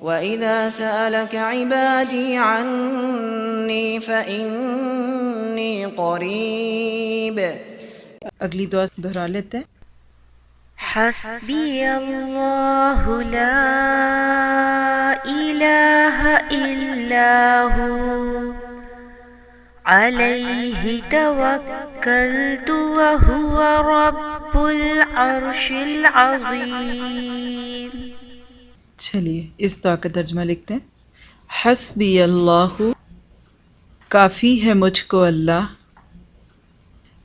وَإِذَا سَأَلَكَ عِبَادِي عَنِّي فَإِنِّي قَرِيبٌ. اگلی دعا دہرا لیتے ہیں. حسبی اللہ لا الہ الا ہو علیہ توکلت وہو رب العرش العظیم. چلیے اس دعا کا ترجمہ لکھتے ہیں. حسبی اللہ، کافی ہے مجھ کو اللہ،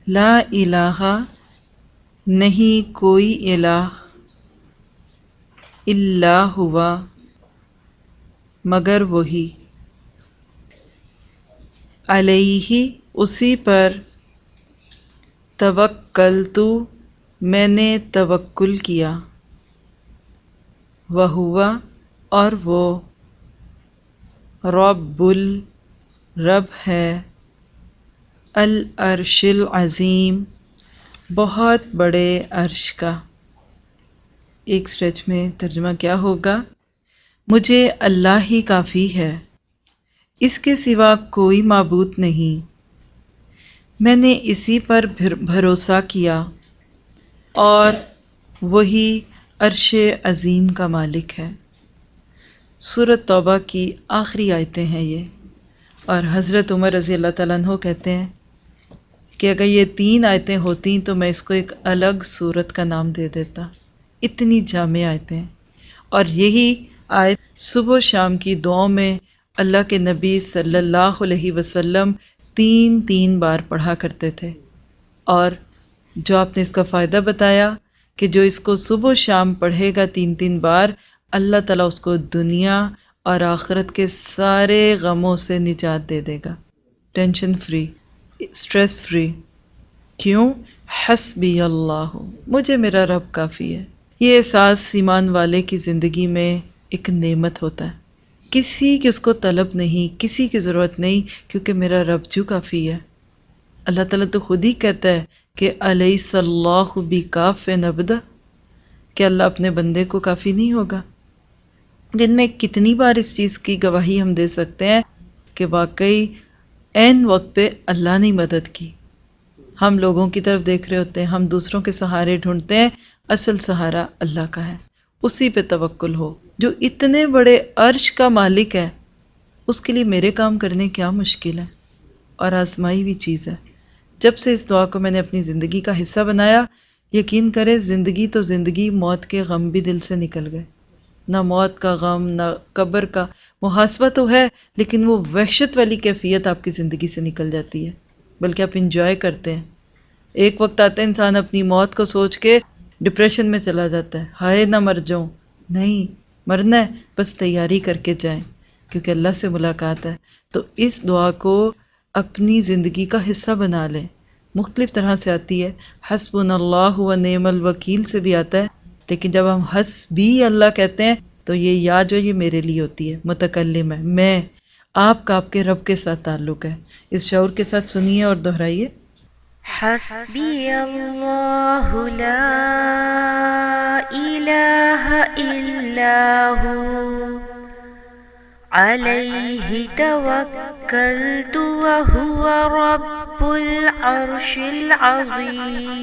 لا الہ، نہیں کوئی الہ، الا ہوا، مگر وہی، علیہ، اسی پر، توکلت، میں نے توکل کیا، وہو، اور وہ، رب رب ہے، العرش العظیم، بہت بڑے عرش کا. ایک سٹریچ میں ترجمہ کیا ہوگا؟ مجھے اللہ ہی کافی ہے، اس کے سوا کوئی معبود نہیں، میں نے اسی پر بھروسہ کیا، اور وہی عرش عظیم کا مالک ہے. سورۃ توبہ کی آخری آیتیں ہیں یہ، اور حضرت عمر رضی اللہ تعالیٰ عنہ کہتے ہیں کہ اگر یہ 3 آیتیں ہوتیں تو میں اس کو ایک الگ سورت کا نام دے دیتا، اتنی جامع آیتیں. اور یہی آیت صبح و شام کی دعاؤں میں اللہ کے نبی صلی اللہ علیہ وسلم 3 بار پڑھا کرتے تھے. اور جو آپ نے اس کا فائدہ بتایا کہ جو اس کو صبح و شام پڑھے گا 3 بار، اللہ تعالیٰ اس کو دنیا اور آخرت کے سارے غموں سے نجات دے دے گا، ٹینشن فری، اسٹریس فری. کیوں؟ حسبی اللہ، مجھے میرا رب کافی ہے. یہ احساس ایمان والے کی زندگی میں ایک نعمت ہوتا ہے. کسی کی اس کو طلب نہیں، کسی کی ضرورت نہیں، کیونکہ میرا رب جو کافی ہے. اللہ تعالیٰ تو خود ہی کہتا ہے کہ الیس اللہ بکاف عبدہ، کہ اللہ اپنے بندے کو کافی نہیں ہوگا. دن میں کتنی بار اس چیز کی گواہی ہم دے سکتے ہیں کہ واقعی عین وقت پہ اللہ نے مدد کی. ہم لوگوں کی طرف دیکھ رہے ہوتے ہیں، ہم دوسروں کے سہارے ڈھونڈتے ہیں، اصل سہارا اللہ کا ہے. اسی پہ توکل ہو جو اتنے بڑے عرش کا مالک ہے. اس کے لیے میرے کام کرنے کیا مشکل ہے، اور آزمائی ہوئی چیز ہے. جب سے اس دعا کو میں نے اپنی زندگی کا حصہ بنایا، یقین کرے زندگی تو زندگی، موت کے غم بھی دل سے نکل گئے. نہ موت کا غم، نہ قبر کا محاسبہ تو ہے، لیکن وہ وحشت والی کیفیت آپ کی زندگی سے نکل جاتی ہے، بلکہ آپ انجوائے کرتے ہیں. ایک وقت آتا ہے انسان اپنی موت کو سوچ کے ڈپریشن میں چلا جاتا ہے، ہائے نہ مر جاؤں. نہیں، مرنا ہے، بس تیاری کر کے جائیں، کیونکہ اللہ سے ملاقات ہے. تو اس دعا کو اپنی زندگی کا حصہ بنا لیں. مختلف طرح سے آتی ہے، حسبنا اللہ و نعم الوکیل سے بھی آتا ہے، لیکن جب ہم حسبی اللہ کہتے ہیں تو یہ یا جو یہ میرے لیے ہوتی ہے، متکلم ہے، میں، آپ کا آپ کے رب کے ساتھ تعلق ہے. اس شعور کے ساتھ سنیے اور دہرائیے. حسبی اللہ لا الہ الا ہو علیہ توکلت وہو رب العرش العظیم.